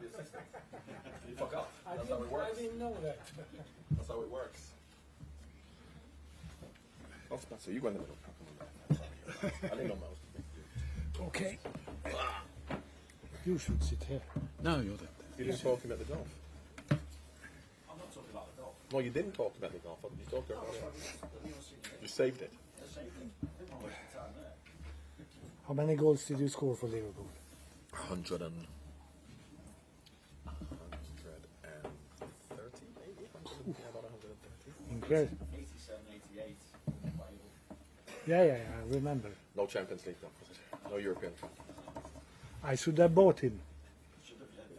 the assistant. You forgot. That's how it works. I didn't know that. That's how it works. Oh, Spencer, you go in the middle. I didn't know mouse. Okay. You should sit here. No, you're there. You didn't talk about the golf. I'm not talking about the golf. No, you didn't talk about the golf. What did you talk about it? You saved it. How many goals did you score for Liverpool? 130, maybe. About 130. Incredible. 87, 88. Yeah, I remember. No Champions League, though. No European. I should have bought him.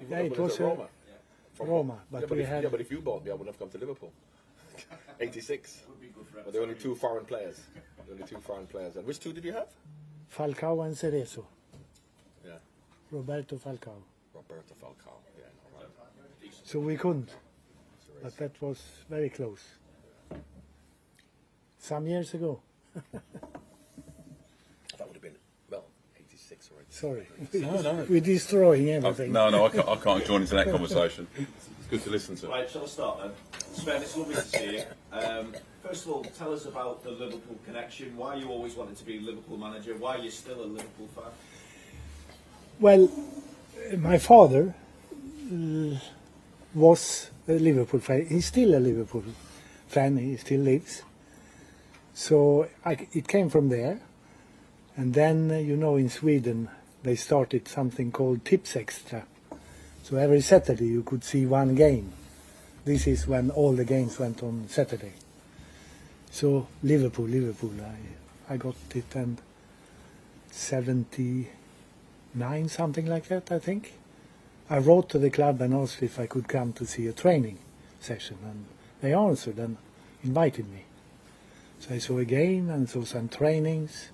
Yeah, it But was it's at Roma. Roma, but we had... Yeah, but if you bought me, I wouldn't have come to Liverpool. 86. But there were only two foreign players. And which two did you have? Falcao and Cerezo. Yeah. Roberto Falcao. Roberto Falcao. Yeah, I know, right. So we couldn't. But that was very close. Some years ago. That would have been, well, 86 or 87. Sorry. No. We're destroying everything. No, I can't join into that conversation. It's good to listen to. Right, shall I start then? Sven, it's lovely to see you. First of all, tell us about the Liverpool connection. Why you always wanted to be Liverpool manager? Why you're still a Liverpool fan? Well, my father was a Liverpool fan. He's still a Liverpool fan. He still lives. So it came from there. And then, in Sweden, they started something called Tips Extra. So every Saturday you could see one game. This is when all the games went on Saturday. So Liverpool, I got it in 79, something like that, I think. I wrote to the club and asked if I could come to see a training session, and they answered and invited me. So I saw a game and saw some trainings.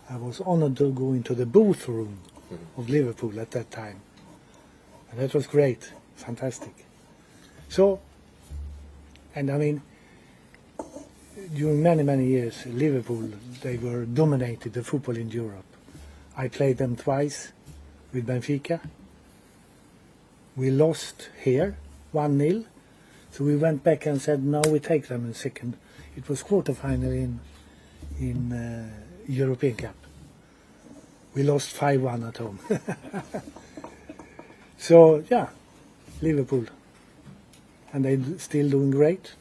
I was honored to go into the booth room of Liverpool at that time. And that was great, fantastic. So, and I mean, during many years, Liverpool, they were dominated the football in Europe. I played them twice with Benfica. We lost here, 1-0. So we went back and said, no, we take them in second. It was quarterfinal in European Cup. We lost 5-1 at home. So, yeah, Liverpool. And they're still doing great.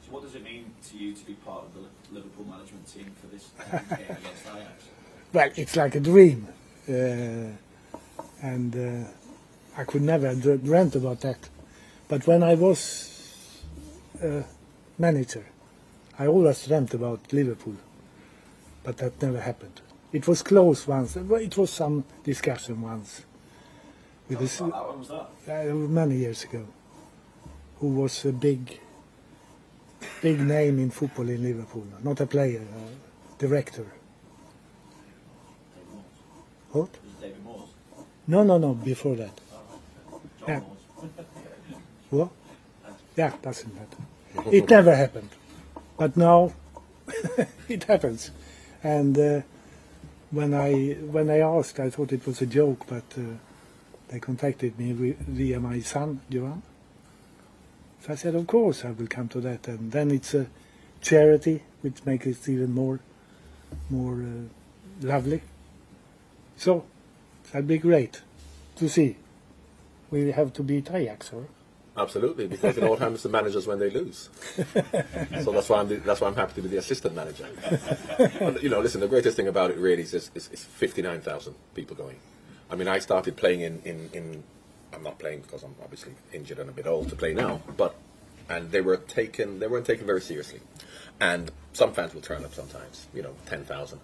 So what does it mean to you to be part of the Liverpool management team for this game against Ajax? Well, it's like a dream. And I could never have dreamt about that. But when I was manager, I always dreamt about Liverpool. But that never happened. It was close once. It was some discussion once. With How long was that? Many years ago. Who was a big name in football in Liverpool. Not a player, a director. David Moores. What? Was it David Moores? No, before that. John Yeah. Moores. What? Yeah, doesn't matter. It never happened. But now it happens. And when I asked, I thought it was a joke, but they contacted me via my son, Johan. So I said, of course I will come to that. And then it's a charity, which makes it even more lovely. So that'd be great to see. We have to beat Ajax, or? Absolutely, because it all happens to managers when they lose. So that's why I'm happy to be the assistant manager. And, listen, the greatest thing about it really is 59,000 people going. I mean, I started playing in I'm not playing because I'm obviously injured and a bit old to play now, and they weren't taken very seriously. And some fans will turn up sometimes, 10,000.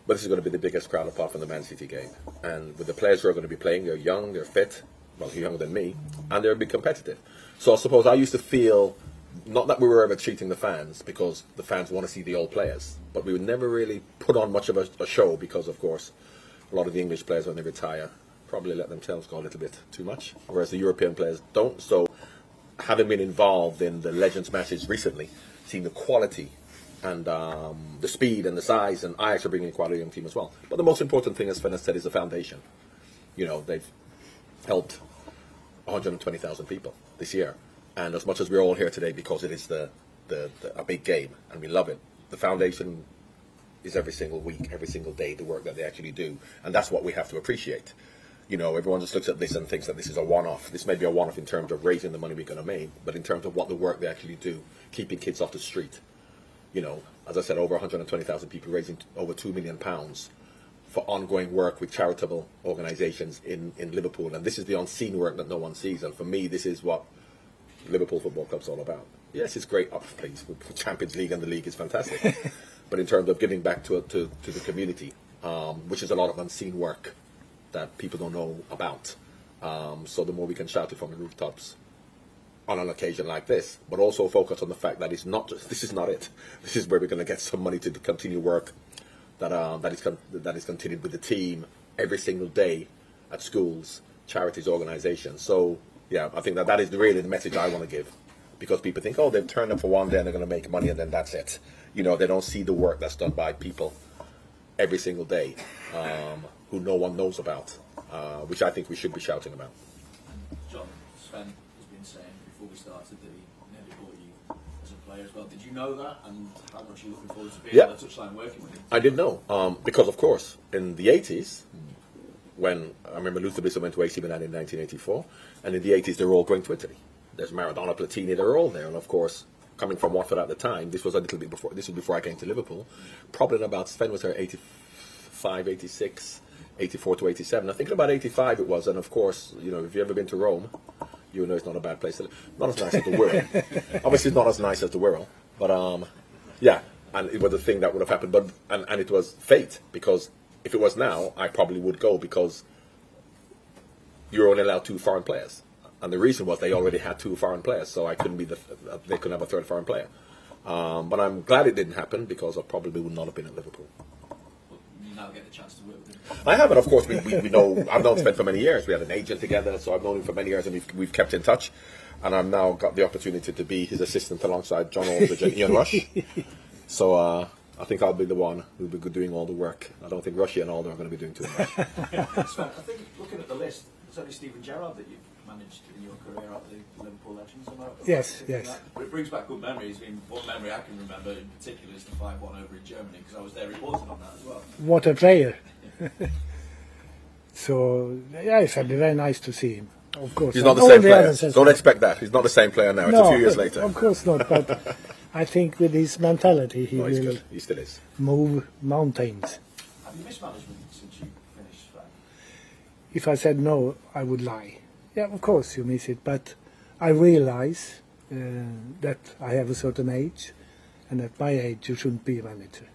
But this is going to be the biggest crowd apart from the Man City game. And with the players who are going to be playing, they're young, they're fit, well, younger than me, and they'll be competitive. So I suppose I used to feel, not that we were ever cheating the fans, because the fans want to see the old players, but we would never really put on much of a show because, of course, a lot of the English players, when they retire, probably let themselves go a little bit too much, whereas the European players don't. So having been involved in the Legends matches recently, seeing the quality and the speed and the size, and Ajax are bringing a quality young team as well. But the most important thing, as Sven has said, is the foundation. You know, they've helped 120,000 people this year. And as much as we're all here today because it is a big game and we love it, the foundation is every single week, every single day, the work that they actually do. And that's what we have to appreciate. You know, everyone just looks at this and thinks that this is a one-off. This may be a one-off in terms of raising the money we're going to make, but in terms of what the work they actually do, keeping kids off the street. You know, as I said, over 120,000 people raising over £2 million for ongoing work with charitable organisations in Liverpool. And this is the unseen work that no one sees. And for me, this is what Liverpool Football Club's all about. Yes, it's great up place with Champions League, and the league is fantastic. But in terms of giving back to the community, which is a lot of unseen work that people don't know about. So the more we can shout it from the rooftops on an occasion like this, but also focus on the fact that it's not just, this is not it. This is where we're going to get some money to continue work that is continued with the team every single day at schools, charities, organisations. So yeah, I think that is really the message I want to give, because people think, oh, they've turned up for one day and they're going to make money and then that's it. You know, they don't see the work that's done by people every single day, who no one knows about, which I think we should be shouting about. John, Sven has been saying before we started that he nearly bought you as a player as well. Did you know that, and how much are you looking forward to being on the touchline working with him? I did know, because of course in the 80s, when I remember Luther Blissett went to AC Milan in 1984, and in the 80s they were all going to Italy. There's Maradona, Platini, they were all there, and of course, coming from Watford at the time, this was a little bit before. This was before I came to Liverpool. Probably about Sven was there 85, 86, 84 to 87. I think about 85 it was, and of course, you know, if you've ever been to Rome, you know it's not a bad place to live. Not as nice as the Wirral. Obviously, not as nice as the Wirral, but yeah, and it was a thing that would have happened. But and it was fate, because if it was now, I probably would go, because you're only allowed 2 foreign players. And the reason was they already had 2 foreign players, so I couldn't be they couldn't have a 3rd foreign player. But I'm glad it didn't happen, because I probably would not have been at Liverpool. Well, you now get the chance to work with him. I have, and of course we know. I've known Sven for many years. We had an agent together, so I've known him for many years, and we've kept in touch. And I've now got the opportunity to be his assistant alongside John Aldridge and Ian Rush. So I think I'll be the one who'll be doing all the work. I don't think Rushy and Aldo are going to be doing too much. Sven, I think looking at the list, it's only Steven Gerrard that you've managed in your career at the Liverpool Legends. Yes, yes. But it brings back good memories. I mean, one memory I can remember in particular is the 5-1 over in Germany, because I was there reporting on that as well. What a player. So, yeah, it'd be very nice to see him, of course. He's not the same player. Don't expect that. He's not the same player now. It's no, a few years later. Of course not, but I think with his mentality he will good. He still is. move mountains. Have you missed management since you finished, Sven? If I said no, I would lie. Yeah, of course you miss it, but I realize that I have a certain age, and at my age you shouldn't be a manager.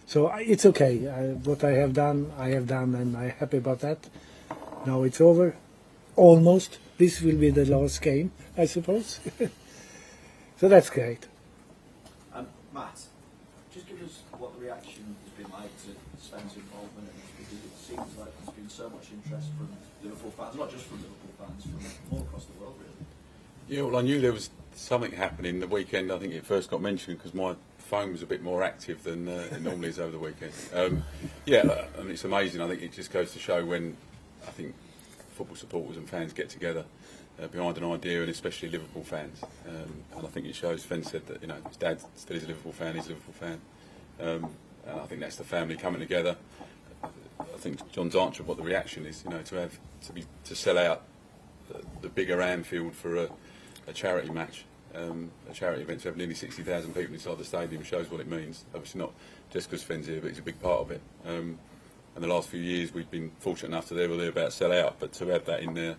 So it's okay. What I have done, and I'm happy about that. Now it's over, almost. This will be the last game, I suppose. So that's great. Matt, just give us what the reaction has been like to Sven's involvement in this, because it seems like there's been so much interest from Liverpool fans, not just from Liverpool fans, from all across the world, really. Yeah, well, I knew there was something happening the weekend. I think it first got mentioned because my phone was a bit more active than it normally is over the weekend. Yeah, and it's amazing. I think it just goes to show when I think football supporters and fans get together behind an idea, and especially Liverpool fans. And I think it shows. Sven said that, you know, his dad still is a Liverpool fan. He's a Liverpool fan, and I think that's the family coming together. I think John's answer of what the reaction is, you know, to sell out the bigger Anfield for a charity match, a charity event, to have nearly 60,000 people inside the stadium shows what it means. Obviously not just because Sven's here, but he's a big part of it. And the last few years we've been fortunate enough to there or thereabouts sell out, but to have that in there,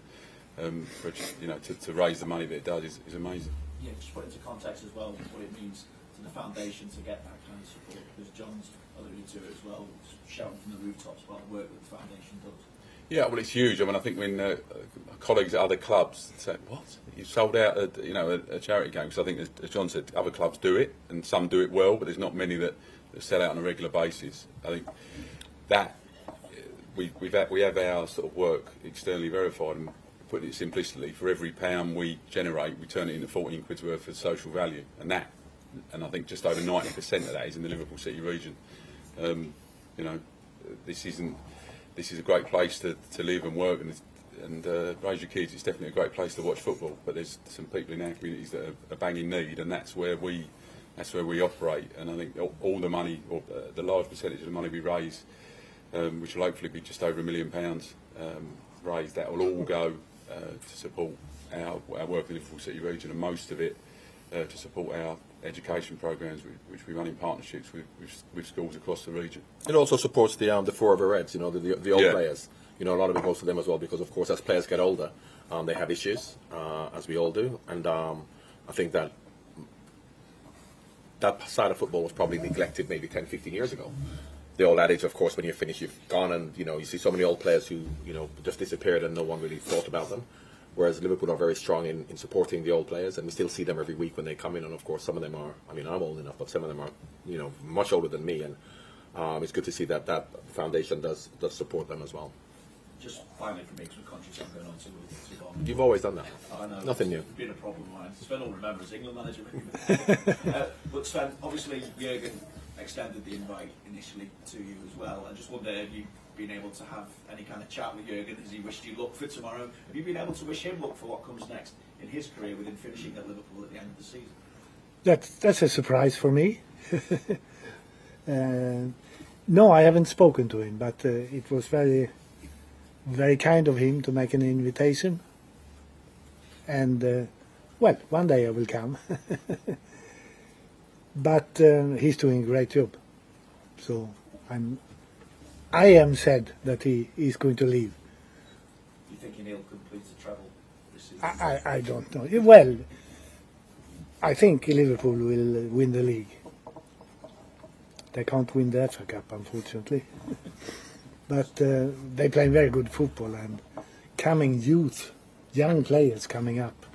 for, you know, to raise the money that it does is amazing. Yeah, just put into context as well what it means to the foundation to get that kind of support, because John's alluded to it as well, shouting from the rooftops about the work that the foundation does. Yeah, well, it's huge. I mean, I think when colleagues at other clubs say, "What? You sold out a charity game?" Because I think, as John said, other clubs do it, and some do it well, but there's not many that sell out on a regular basis. I think that we have our sort of work externally verified, and putting it simplistically, for every £1 we generate, we turn it into 14 quid's worth of social value, and I think just over 90% of that is in the Liverpool City region. You know, this isn't this is a great place to live and work and raise your kids. It's definitely a great place to watch football. But there's some people in our communities that are banging need, and that's where we operate. And I think all the money, or the large percentage of the money we raise, which will hopefully be just over £1 million raised, that will all go to support our work in the Liverpool City region, and most of it to support our education programs, which we run in partnerships with schools across the region. It also supports the Forever Reds, the old Yeah. players. A lot of it goes to them as well, because of course as players get older, they have issues, as we all do, and I think that side of football was probably neglected maybe 10, 15 years ago. The old adage, of course, when you finish, you've gone, and you see so many old players who just disappeared and no one really thought about them. Whereas Liverpool are very strong in supporting the old players, and we still see them every week when they come in. And of course, some of them are, I'm old enough, but some of them are, much older than me. And it's good to see that foundation does support them as well. Just finally for me, because we're conscious I'm going on to Bond. You've always done that. I know. Nothing new. It's been a problem of mine. Sven will remember as England manager. But Sven, obviously Jurgen extended the invite initially to you as well. I just wonder if you've been able to have any kind of chat with Jurgen. Has he wished you luck for tomorrow? Have you been able to wish him luck for what comes next in his career, with him finishing at Liverpool at the end of the season? That's a surprise for me. No, I haven't spoken to him, but it was very, very kind of him to make an invitation. And well, one day I will come. But he's doing a great job. So I am sad that he is going to leave. Do you think he'll complete the treble this season? I don't know. Well, I think Liverpool will win the league. They can't win the FA Cup, unfortunately. But they play very good football, and coming youth, young players coming up,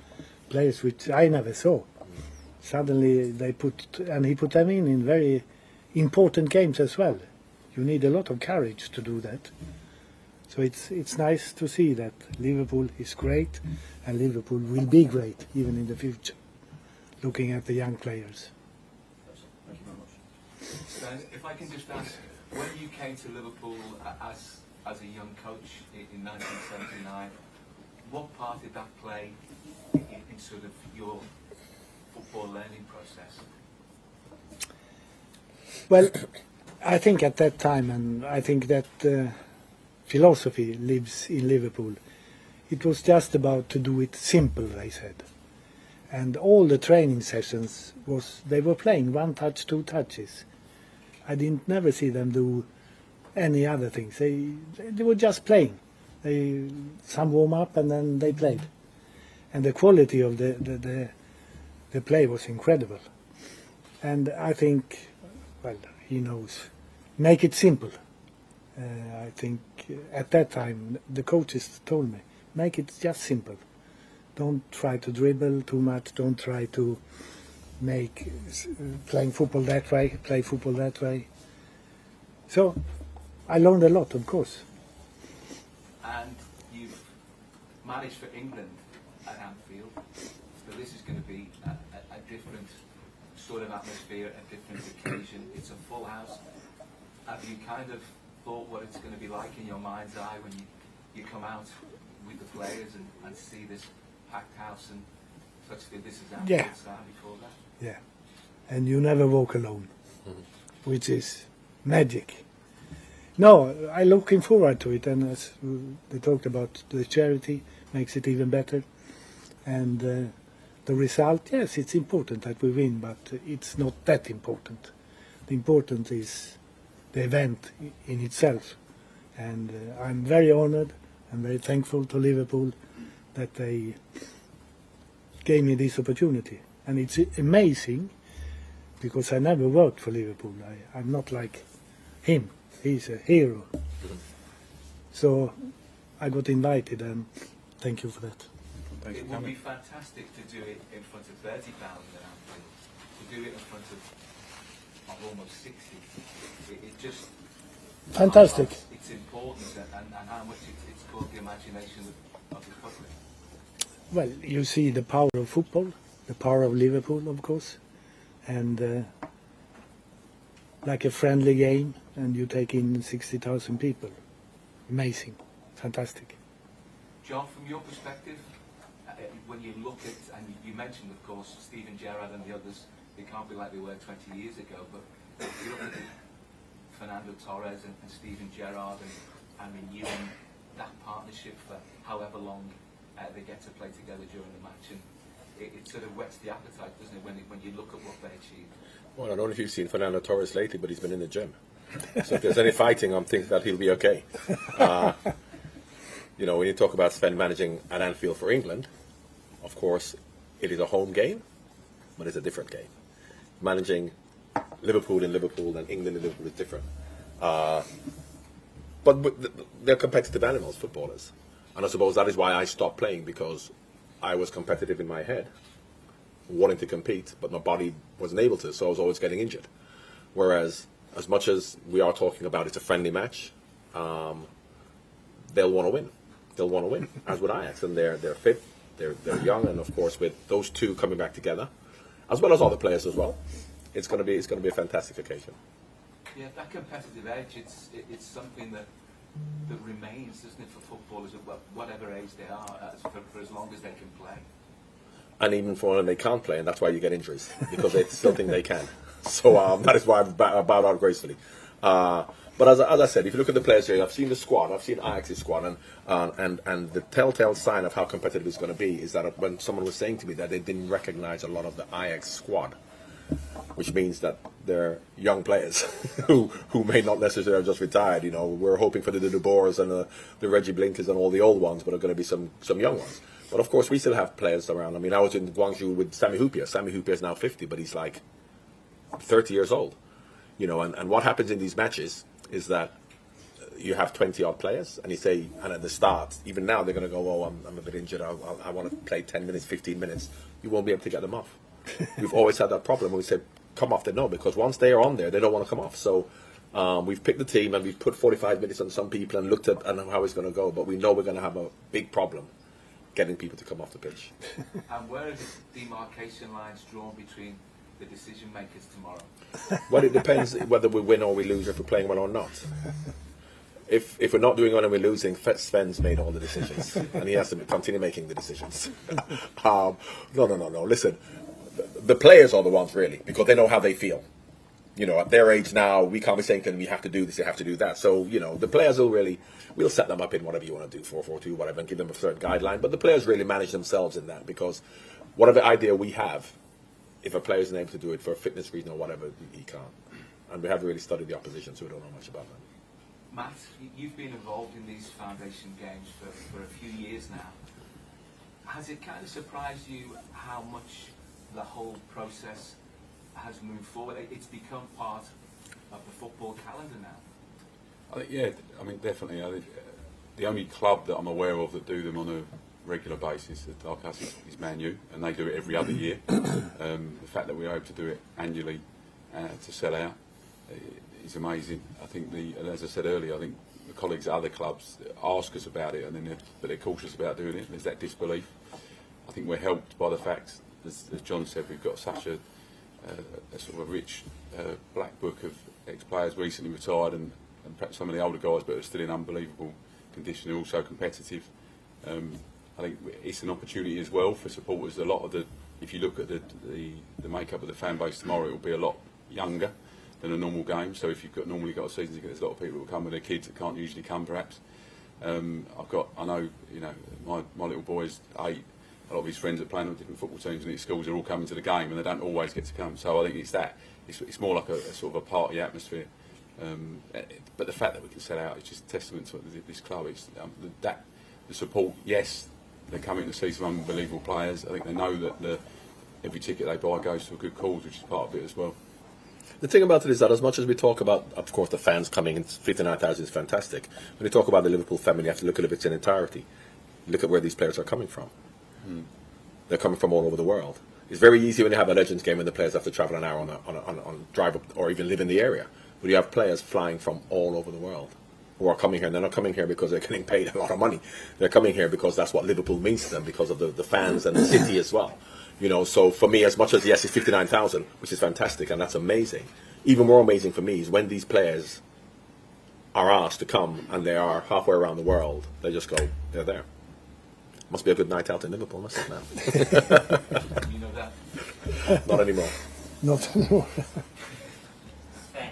players which I never saw. Suddenly he put them in very important games as well. You need a lot of courage to do that. So it's nice to see that Liverpool is great, and Liverpool will be great even in the future, looking at the young players. Thank you very much. Sven, if I can just ask, when you came to Liverpool as a young coach in 1979, what part did that play in sort of your football learning process? Well, I think at that time, and I think that philosophy lives in Liverpool. It was just about to do it simple, they said. And all the training sessions they were playing 1 touch, 2 touches. I didn't never see them do any other things. They were just playing. Some warm up and then they played. And the quality of the play was incredible. And I think, well, he knows. Make it simple. I think at that time the coaches told me, make it just simple. Don't try to dribble too much. Don't try to make playing football that way, play football that way. So I learned a lot, of course. And you've managed for England at Anfield, so this is going to be a different sort of atmosphere, a different occasion. It's a full house. Have you kind of thought what it's going to be like in your mind's eye when you come out with the players and see this packed house and such that this is Anfield Yeah. style before that? Yeah. And you never walk alone, which is magic. No, I'm looking forward to it, and as they talked about, the charity makes it even better. And the result, yes, it's important that we win, but it's not that important. The important is the event in itself. And I'm very honored and very thankful to Liverpool that they gave me this opportunity. And it's amazing, because I never worked for Liverpool. I'm not like him. He's a hero. So I got invited, and thank you for that. Thanks It for would coming. be fantastic to do it in front of 30,000 at Anfield. To do it in front of almost 60. It just Fantastic. highlights its importance and how much it's caught the imagination of the public. Well, you see the power of football, the power of Liverpool, of course, and like a friendly game, and you take in 60,000 people. amazing, fantastic. John, from your perspective, when you look at, and you mentioned, of course, Steven Gerrard and the others, they can't be like they were 20 years ago, but if you look at Fernando Torres and Steven Gerrard and renewing that partnership for however long they get to play together during the match, and it sort of whets the appetite, doesn't it, when you look at what they achieved? Well, I don't know if you've seen Fernando Torres lately, but he's been in the gym. So if there's any fighting, I'm thinking that he'll be okay. You know, when you talk about Sven managing at Anfield for England, of course, it is a home game, but it's a different game. Managing Liverpool in Liverpool and England in Liverpool is different. But they're competitive animals, footballers. And I suppose that is why I stopped playing, because I was competitive in my head, wanting to compete, but my body wasn't able to, so I was always getting injured. Whereas, as much as we are talking about it's a friendly match, they'll want to win. They'll want to win, as with Ajax, and they're fit, they're young, and of course with those two coming back together, as well as other players as well, it's going to be a fantastic occasion. Yeah, that competitive edge, it's something that remains, doesn't it, for footballers at whatever age they are, for as long as they can play. And even for when they can't play, and that's why you get injuries, because they still think they can. So that is why I bowed out gracefully. But as I said, if you look at the players here, I've seen the squad, I've seen Ajax's squad, and the telltale sign of how competitive it's going to be is that when someone was saying to me that they didn't recognize a lot of the Ajax squad, which means that they're young players who may not necessarily have just retired. You know, we're hoping for the De Boers and the Reggie Blinkers and all the old ones, but are going to be some young ones. But of course, we still have players around. I mean, I was in Guangzhou with Sami Hyypiä. Sami Hyypiä is now 50, but he's like 30 years old. You know, and what happens in these matches is that you have 20-odd players, and and at the start, even now, they're going to go, oh, I'm a bit injured, I want to play 10 minutes, 15 minutes. You won't be able to get them off. We've always had that problem. We said, come off, they know, because once they are on there, they don't want to come off. So we've picked the team, and we've put 45 minutes on some people and looked at how it's going to go, but we know we're going to have a big problem getting people to come off the pitch. And where are the demarcation lines drawn between the decision makers tomorrow? Well, it depends whether we win or we lose, if we're playing well or not. If we're not doing well and we're losing, Sven's made all the decisions, and he has to continue making the decisions. No. Listen, the players are the ones really, because they know how they feel. You know, at their age now, we can't be saying to them, you have to do this, you have to do that. So, you know, the players we'll set them up in whatever you want to do, 4-4-2, whatever, and give them a certain guideline. But the players really manage themselves in that, because whatever idea we have, if a player isn't able to do it for a fitness reason or whatever, he can't. And we haven't really studied the opposition, so we don't know much about them. Matt, you've been involved in these foundation games for a few years now. Has it kind of surprised you how much the whole process has moved forward? It's become part of the football calendar now. I think, yeah, I mean, definitely. I think, the only club that I'm aware of that do them on a regular basis at Ajax is Man U, and they do it every other year. The fact that we're able to do it annually to sell out is amazing. I think, as I said earlier, I think the colleagues at other clubs ask us about it, but they're cautious about doing it. There's that disbelief. I think we're helped by the fact, as John said, we've got such a sort of a rich black book of ex-players recently retired, and perhaps some of the older guys, but are still in unbelievable condition, and also competitive. I think it's an opportunity as well for supporters. If you look at the makeup of the fan base tomorrow, it will be a lot younger than a normal game. So if you've normally got a season ticket, there's a lot of people who will come with their kids that can't usually come, perhaps. I know, you know, my little boy's 8. A lot of his friends are playing on different football teams and his schools are all coming to the game, and they don't always get to come. So I think it's more like a sort of a party atmosphere. But the fact that we can sell out is just a testament to this club. It's the support. Yes, they're coming to see some unbelievable players. I think they know that every ticket they buy goes to a good cause, which is part of it as well. The thing about it is that as much as we talk about, of course, the fans coming in, 59,000 is fantastic. When you talk about the Liverpool family, you have to look at it in entirety. Look at where these players are coming from. They're coming from all over the world. It's very easy when you have a Legends game and the players have to travel an hour on drive up or even live in the area. But you have players flying from all over the world who are coming here, and they're not coming here because they're getting paid a lot of money. They're coming here because that's what Liverpool means to them, because of the fans and the city as well. You know, so for me, as much as yes, it's 59,000, which is fantastic and that's amazing. Even more amazing for me is when these players are asked to come and they are halfway around the world, they just go, they're there. Must be a good night out in Liverpool, must it now? You know that. Not anymore. Not anymore. Sven,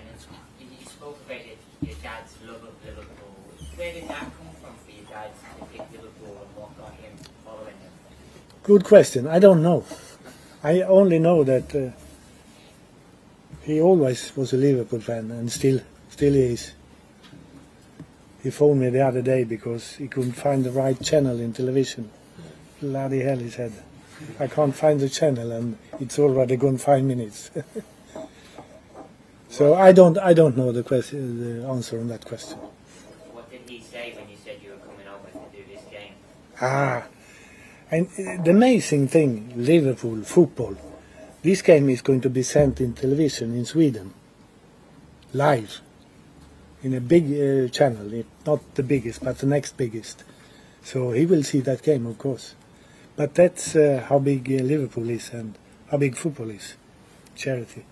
you spoke about your dad's love of Liverpool. Where did that come from for your dad to pick Liverpool and what got him following him? Good question. I don't know. I only know that he always was a Liverpool fan and still is. He phoned me the other day because he couldn't find the right channel in television. Bloody hell, he said. I can't find the channel and it's already gone 5 minutes. So I don't know the answer on that question. What did he say when you said you were coming over to do this game? And the amazing thing, Liverpool football, this game is going to be sent in television in Sweden, live, in a big channel, not the biggest, but the next biggest. So he will see that game, of course. But that's how big Liverpool is and how big football is. Charity.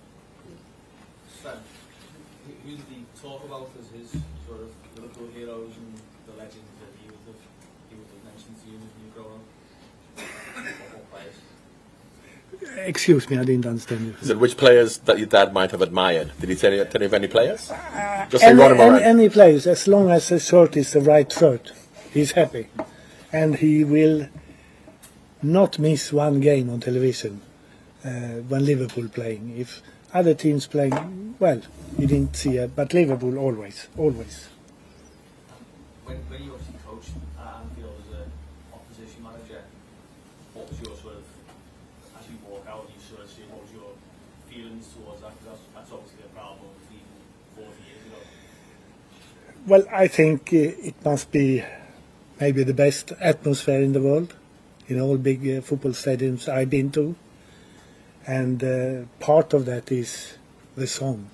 Sven, who did he talk about as his sort of Liverpool heroes and the legends that he would have mentioned to you when you grow up? Football players. Excuse me, I didn't understand you. He said, which players that your dad might have admired? Did he tell you of any players? Just say run him around. Any players, as long as the shirt is the right shirt, he's happy. And he will not miss one game on television when Liverpool playing. If other teams playing, well, he didn't see it, but Liverpool always. When you obviously coached at Anfield as an opposition manager, what was your sort of, as you walk out, you sort of see what was your feelings towards that? Because that's obviously a problem even 40 years ago. Well, I think it must be maybe the best atmosphere in the world, in all big football stadiums I've been to. And part of that is the song,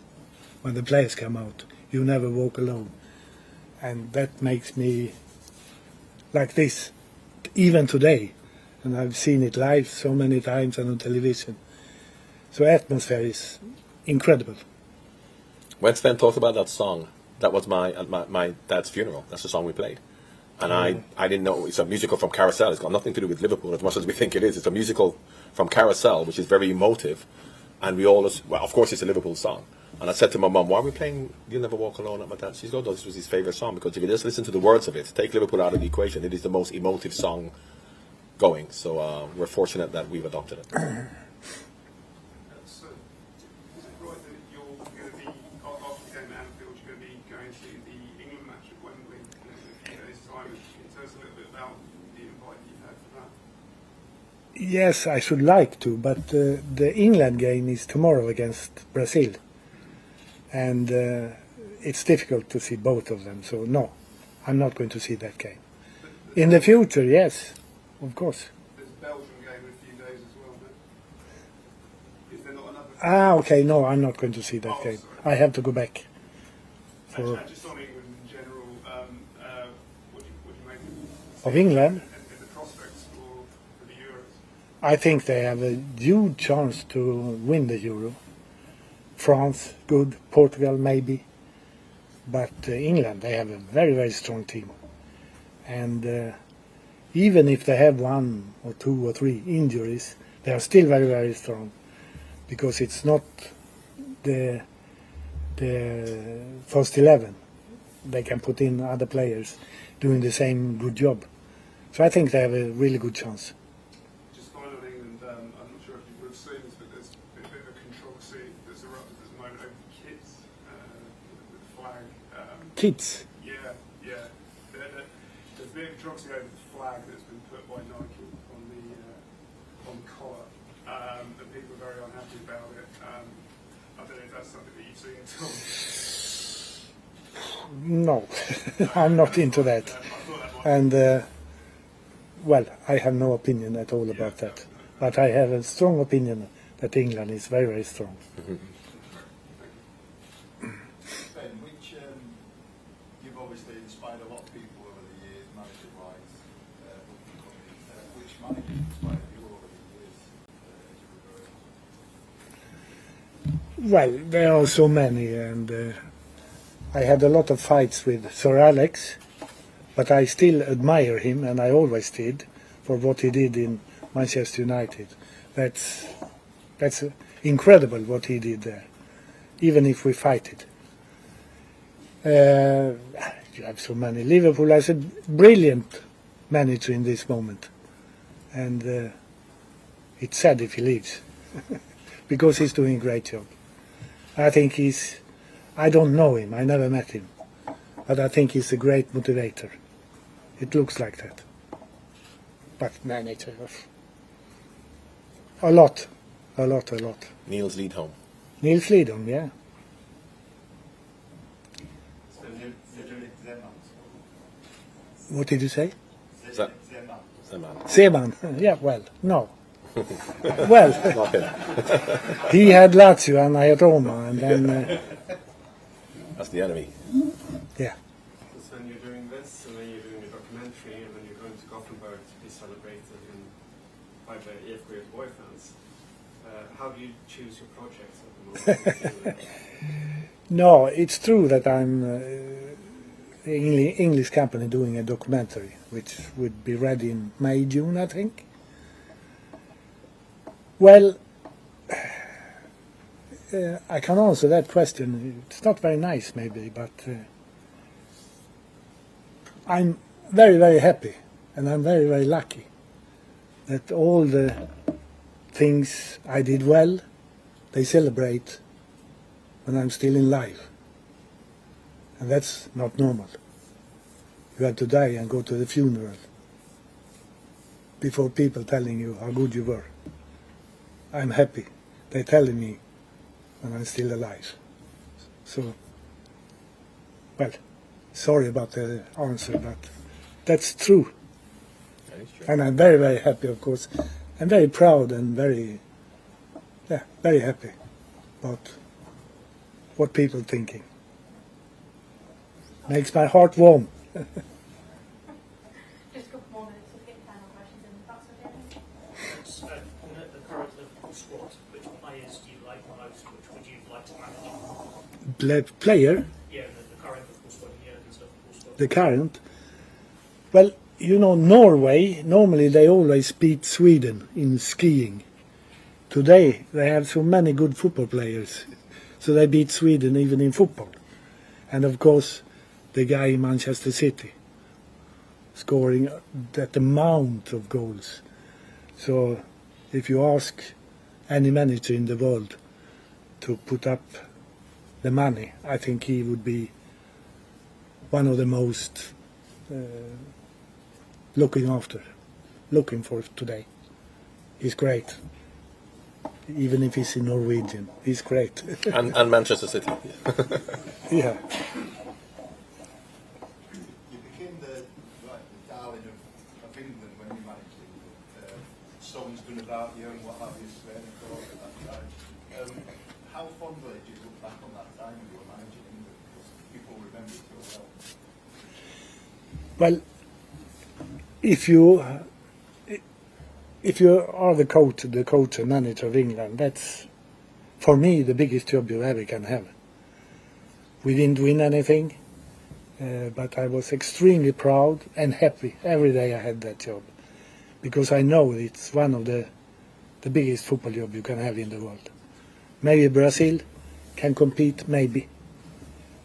when the players come out, You Never Walk Alone. And that makes me like this, even today. And I've seen it live so many times and on television. So atmosphere is incredible. When Sven talked about that song, that was my dad's funeral. That's the song we played. And I didn't know it's a musical from Carousel. It's got nothing to do with Liverpool as much as we think it is. It's a musical from Carousel, which is very emotive. And we always, well, of course, it's a Liverpool song. And I said to my mum, why are we playing You Never Walk Alone at my dad? She's going, this was his favourite song. Because if you just listen to the words of it, take Liverpool out of the equation, it is the most emotive song going. So we're fortunate that we've adopted it. So, is it right that you're going to be, after the game at Anfield, you're going to be going to the England match at Wembley in a few days' time? Can you tell us a little bit about the invite you've had for that? Yes, I should like to, but the England game is tomorrow against Brazil. And it's difficult to see both of them, so no, I'm not going to see that game. In the future, yes, of course. There's a Belgium game in a few days as well, no? Is there not another? Okay, no, I'm not going to see that game. Sorry. I have to go back. And just on England in general, what do you make Of England? and the prospects for the Euros? I think they have a huge chance to win the Euro. France, good. Portugal, maybe. But England, they have a very, very strong team. And even if they have 1 or 2 or 3 injuries, they are still very, very strong. Because it's not the first 11. They can put in other players doing the same good job. So I think they have a really good chance. Just finally on England, I'm not sure if you would have seen this, but there's been a bit of a controversy that's erupted at the moment over the kits with the flag. Kids. Yeah. There's been a controversy over the flag that's been put by Nike on the collar, and people are very unhappy about it. I don't know if that's something that you've seen at all. No, I'm not into that. I thought that might And well, I have no opinion at all about that. But I have a strong opinion that England is very, very strong. Ben, which you've obviously inspired a lot of people over the years, manager-wise. Which manager inspired you over the years as you were growing up? Well, there are so many, and I had a lot of fights with Sir Alex, but I still admire him, and I always did, for what he did in Manchester United. That's incredible what he did there, even if we fight it. You have so many. Liverpool has a brilliant manager in this moment, and it's sad if he leaves because he's doing a great job. I think I don't know him, I never met him, but I think he's a great motivator. It looks like that. But manager, a lot. Niels Lidholm. Niels Lidholm, yeah. So you're doing it Zeman. What did you say? Zeman. Seman, yeah, well, no. Well, Not him. he had Lazio and I had Roma, and then, That's the enemy. yeah. So when you're doing this, and then you're doing a documentary, and then you're going to Gothenburg to be celebrated by the EFK Boy fans, how do you choose your projects at the moment? No, it's true that I'm English company doing a documentary, which would be ready in May, June, I think. Well, I can answer that question. It's not very nice, maybe, but I'm very, very happy, and I'm very, very lucky that all the things I did well, they celebrate when I'm still in life. And that's not normal. You have to die and go to the funeral before people telling you how good you were. I'm happy. They're telling me when I'm still alive. So, well, sorry about the answer, but that's true. That is true. And I'm very, very happy, of course. I'm very proud and very happy about what people are thinking. Makes my heart warm. Just a couple more minutes to get final questions in, if that's okay. The current Liverpool squad, which players do you like the most? Which would you like to manage? Player, Yeah, the current Liverpool squad, Jürgen's Liverpool squad. the current. Well, you know, Norway, normally they always beat Sweden in skiing. Today they have so many good football players, so they beat Sweden even in football. And of course, the guy in Manchester City, scoring that amount of goals. So if you ask any manager in the world to put up the money, I think he would be one of the most looking for today. He's great. Even if he's in Norwegian, he's great. And Manchester City. Yeah. You became the darling of England when you managed England. Songs done about you and what have you, Sven Goran at that time. How fondly do you look back on that time when you were managing England? Because people remember it so well. Well, if you are the coach and manager of England, that's for me the biggest job you ever can have. We didn't win anything, but I was extremely proud and happy every day I had that job, because I know it's one of the biggest football job you can have in the world. Maybe Brazil can compete, maybe,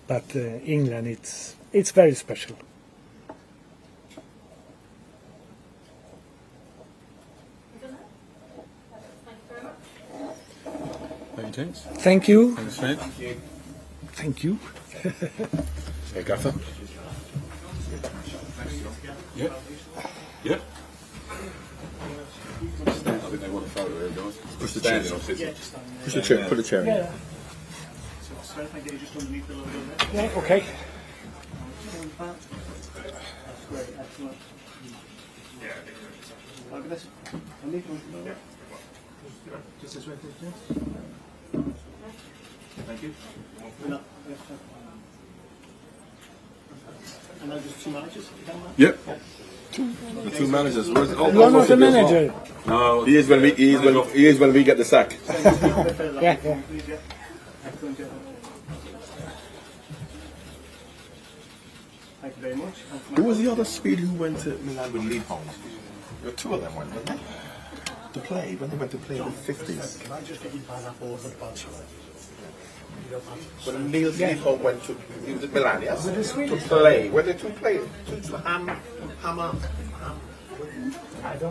but England, it's very special. Thank you, gents. Thank you. Thanks, Sven. Thank you. Hey, Gaffer. Yep. Yep. I think they want a photo here, guys. Push the Standing chair. or sitting. Push the chair. Put a chair in. Yeah. So Sven, if I get you just underneath the logo there. Yeah, okay. That's great, excellent. Look at this. Underneath one. Just this way, please. Thank you. And now just two managers. Yep. The two managers. Where's, You are not the manager. No, He is when we get the sack. Yeah. Excellent, Thank you very much. Who was the other Swede who went to Milan with Liverpool? There were two of them, weren't they? To play, when they went to play in the 50s. Can I just get you pineapple as a bunch? When Niels Liverpool went to Milan, yes? To play. Were they to play? To Hammer.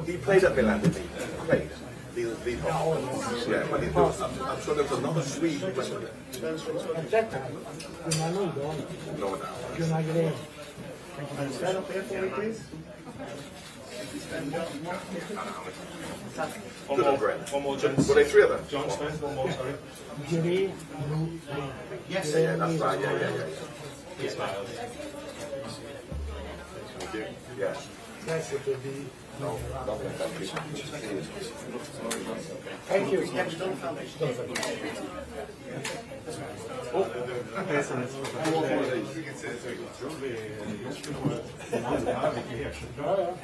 He played at Milan, didn't he? Played. Niels Liverpool. Yeah, when he was, I'm sure there was another Swede who went with No, now. Stand up here for me, please. One more, gents. Were they three of them? John Smith, one more, sorry. Yes, yeah, that's right. Yeah. Yes, Miles. Thank you. Yeah. No, nothing. Thank you. Thank you. Oh,